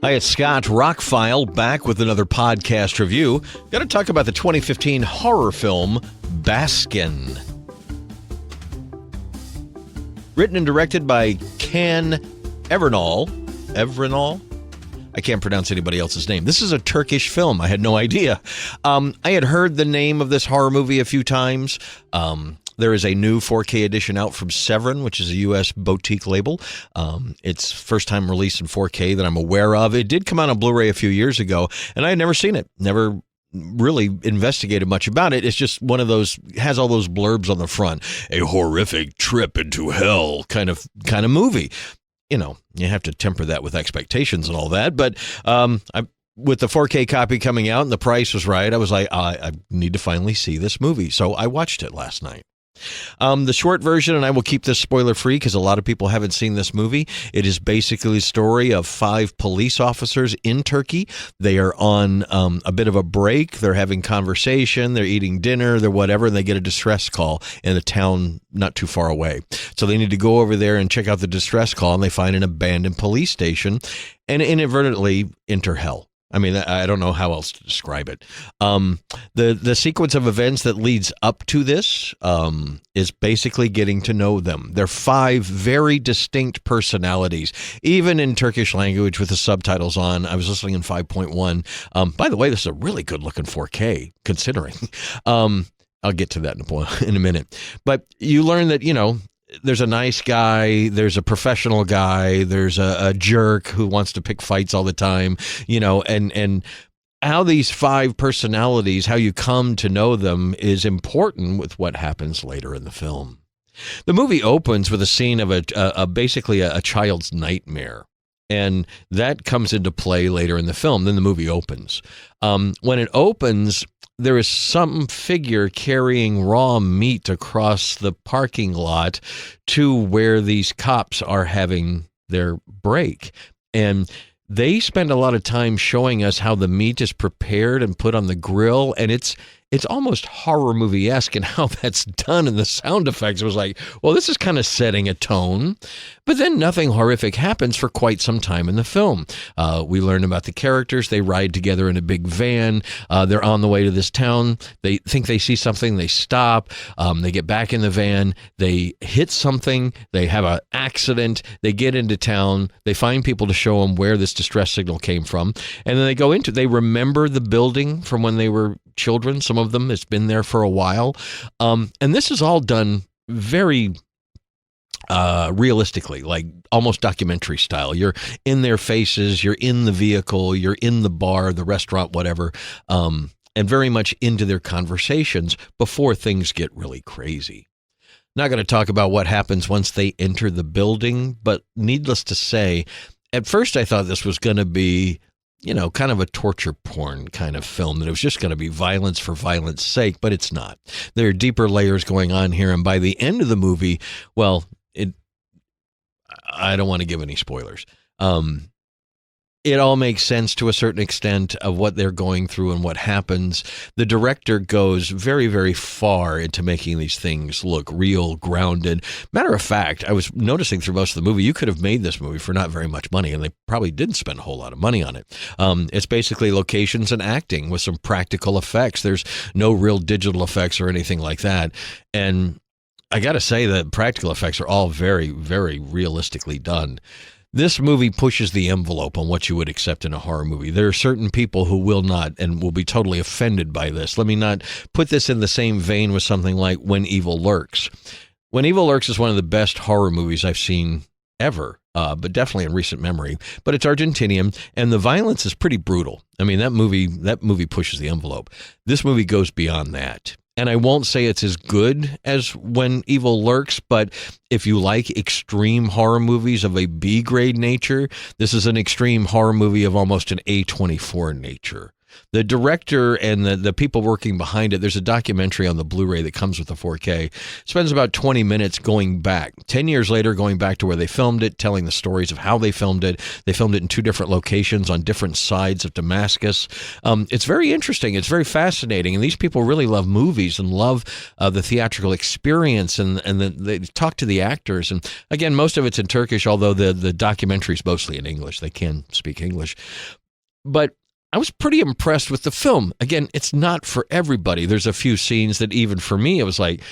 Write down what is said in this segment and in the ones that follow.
Hi, it's Scott. ROCKFILE back with another podcast review. Got to talk about the 2015 horror film Baskin. Written and directed by Can Evrenol. I can't pronounce anybody else's name. This is a Turkish film. I had no idea. I had heard the name of this horror movie a few times. There is a new 4K edition out from Severin, which is a U.S. boutique label. It's first time released in 4K that I'm aware of. It did come out on Blu-ray a few years ago, and I had never seen it. Never really investigated much about it. It's just one of those, has all those blurbs on the front. A horrific trip into hell kind of movie. You know, you have to temper that with expectations and all that. But with the 4K copy coming out and the price was right, I was like, I need to finally see this movie. So I watched it last night. The short version, and I will keep this spoiler free because a lot of people haven't seen this movie. It is basically a story of 5 police officers in Turkey. They are on a bit of a break. They're having conversation. They're eating dinner. They're whatever. And they get a distress call in a town not too far away. So they need to go over there and check out the distress call. And they find an abandoned police station and inadvertently enter hell. I mean, I don't know how else to describe it. The sequence of events that leads up to this is basically getting to know them. They're 5 very distinct personalities, even in Turkish language with the subtitles on. I was listening in 5.1. By the way, this is a really good looking 4K, considering. I'll get to that in a minute. But you learn that, you know, there's a nice guy, there's a professional guy, there's a jerk who wants to pick fights all the time, you know, and how these 5 personalities, how you come to know them is important with what happens later in the film. The movie opens with a scene of basically a child's nightmare. And that comes into play later in the film. Then the movie opens. When it opens, there is some figure carrying raw meat across the parking lot to where these cops are having their break. And they spend a lot of time showing us how the meat is prepared and put on the grill. And it's almost horror movie-esque in how that's done, and the sound effects. It was like, well, this is kind of setting a tone. But then nothing horrific happens for quite some time in the film. We learn about the characters. They ride together in a big van. They're on the way to this town. They think they see something. They stop. They get back in the van. They hit something. They have an accident. They get into town. They find people to show them where this distress signal came from. And then they remember the building from when they were children. Some of them, it's been there for a while. And this is all done very realistically, like almost documentary style. You're in their faces, you're in the vehicle, you're in the bar, the restaurant, whatever, and very much into their conversations before things get really crazy. Not going to talk about what happens once they enter the building, but needless to say, at first I thought this was going to be, you know, kind of a torture porn kind of film, that it was just going to be violence for violence sake, but it's not. There are deeper layers going on here, and by the end of the movie, well, I don't want to give any spoilers. It all makes sense to a certain extent of what they're going through and what happens. The director goes very, very far into making these things look real, grounded. Matter of fact, I was noticing through most of the movie, you could have made this movie for not very much money, and they probably didn't spend a whole lot of money on it. It's basically locations and acting with some practical effects. There's no real digital effects or anything like that. And I got to say that practical effects are all very, very realistically done. This movie pushes the envelope on what you would accept in a horror movie. There are certain people who will not and will be totally offended by this. Let me not put this in the same vein with something like When Evil Lurks. When Evil Lurks is one of the best horror movies I've seen ever, but definitely in recent memory. But it's Argentinian, and the violence is pretty brutal. I mean, that movie pushes the envelope. This movie goes beyond that. And I won't say it's as good as When Evil Lurks, but if you like extreme horror movies of a B-grade nature, this is an extreme horror movie of almost an A24 nature. The director and the people working behind it, there's a documentary on the Blu-ray that comes with the 4K, spends about 20 minutes going back, 10 years later, going back to where they filmed it, telling the stories of how they filmed it. They filmed it in 2 different locations on different sides of Damascus. It's very interesting. It's very fascinating. And these people really love movies and love the theatrical experience. And they talk to the actors. And again, most of it's in Turkish, although the documentary is mostly in English. They can speak English. But I was pretty impressed with the film. Again, it's not for everybody. There's a few scenes that even for me, it was like,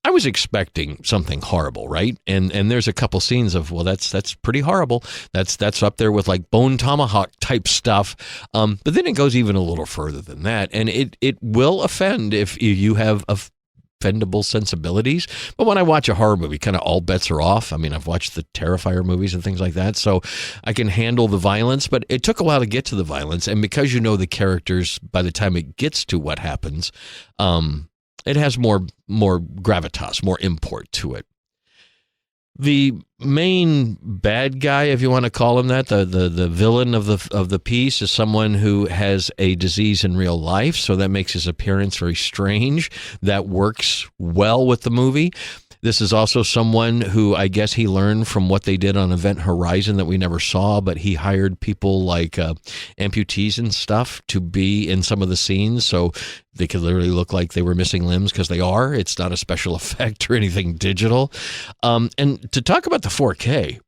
I was expecting something horrible, right? And there's a couple scenes of, well, that's pretty horrible. That's up there with like bone tomahawk type stuff. But then it goes even a little further than that. And it will offend if you have offendable sensibilities. But when I watch a horror movie, kind of all bets are off. I mean, I've watched the Terrifier movies and things like that, so I can handle the violence, but it took a while to get to the violence. And because you know the characters, by the time it gets to what happens, it has more gravitas, more import to it. The main bad guy, if you want to call him that, the villain of the piece, is someone who has a disease in real life, so that makes his appearance very strange. That works well with the movie. This is also someone who I guess he learned from what they did on Event Horizon that we never saw, but he hired people like amputees and stuff to be in some of the scenes, so they could literally look like they were missing limbs, because they are. It's not a special effect or anything digital. And to talk about the 4K,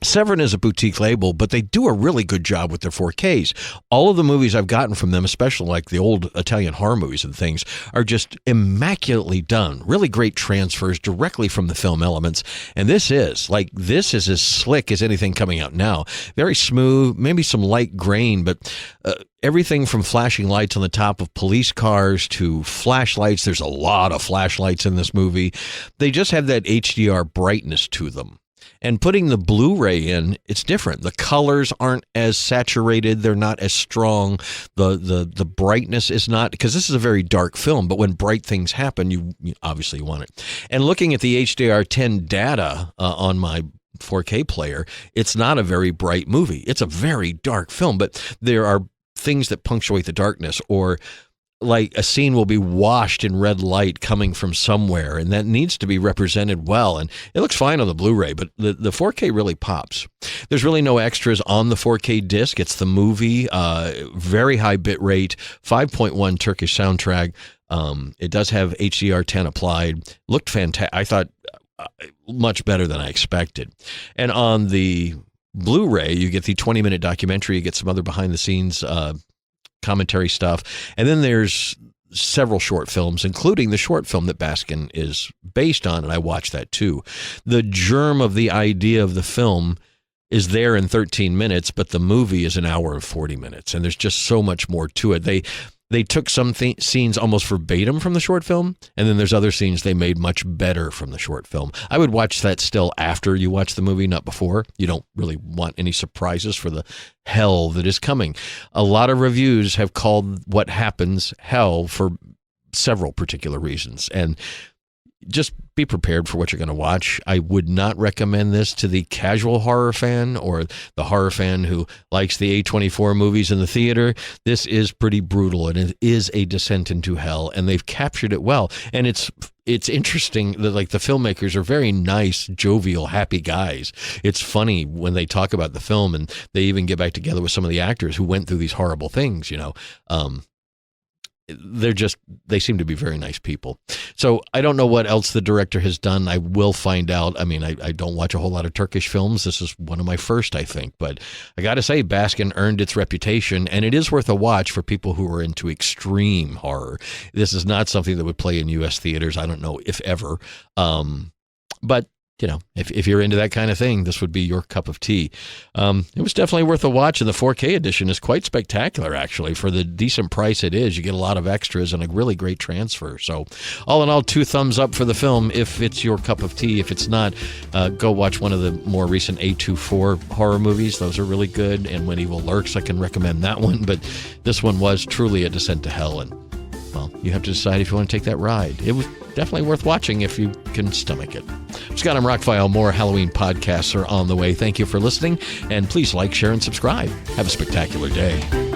Severin is a boutique label, but they do a really good job with their 4Ks. All of the movies I've gotten from them, especially like the old Italian horror movies and things, are just immaculately done. Really great transfers directly from the film elements. And this is as slick as anything coming out now. Very smooth, maybe some light grain, but everything from flashing lights on the top of police cars to flashlights. There's a lot of flashlights in this movie. They just have that HDR brightness to them. And putting the Blu-ray in, it's different. The colors aren't as saturated. They're not as strong. The brightness is not, because this is a very dark film, but when bright things happen, you obviously want it. And looking at the HDR10 data on my 4K player, it's not a very bright movie. It's a very dark film, but there are things that punctuate the darkness, or like a scene will be washed in red light coming from somewhere, and that needs to be represented well. And it looks fine on the Blu-ray, but the 4K really pops. There's really no extras on the 4K disc. It's the movie, very high bit rate, 5.1 Turkish soundtrack. It does have HDR10 applied. Looked fantastic. I thought much better than I expected. And on the Blu-ray, you get the 20-minute documentary. You get some other behind-the-scenes commentary stuff. And then there's several short films, including the short film that Baskin is based on, and I watched that too. The germ of the idea of the film is there in 13 minutes, but the movie is an hour and 40 minutes, and there's just so much more to it. They took some scenes almost verbatim from the short film, and then there's other scenes they made much better from the short film. I would watch that still after you watch the movie, not before. You don't really want any surprises for the hell that is coming. A lot of reviews have called what happens hell for several particular reasons, and just be prepared for what you're going to watch. I would not recommend this to the casual horror fan or the horror fan who likes the A24 movies in the theater. This is pretty brutal, and it is a descent into hell, and they've captured it well. And it's interesting that like the filmmakers are very nice, jovial, happy guys. It's funny when they talk about the film, and they even get back together with some of the actors who went through these horrible things, you know. They seem to be very nice people. So I don't know what else the director has done. I will find out. I mean, I don't watch a whole lot of Turkish films. This is one of my first, I think. But I got to say, Baskin earned its reputation, and it is worth a watch for people who are into extreme horror. This is not something that would play in U.S. theaters. I don't know if ever. But you know, if you're into that kind of thing, this would be your cup of tea. It was definitely worth a watch, and the 4K edition is quite spectacular, actually. For the decent price it is, you get a lot of extras and a really great transfer. So all in all, 2 thumbs up for the film if it's your cup of tea. If it's not, go watch one of the more recent A24 horror movies. Those are really good, and When Evil Lurks, I can recommend that one. But this one was truly a descent to hell, and, well, you have to decide if you want to take that ride. It was definitely worth watching if you can stomach it. Scott, I'm ROCKFILE. More Halloween podcasts are on the way. Thank you for listening, and please like, share, and subscribe. Have a spectacular day.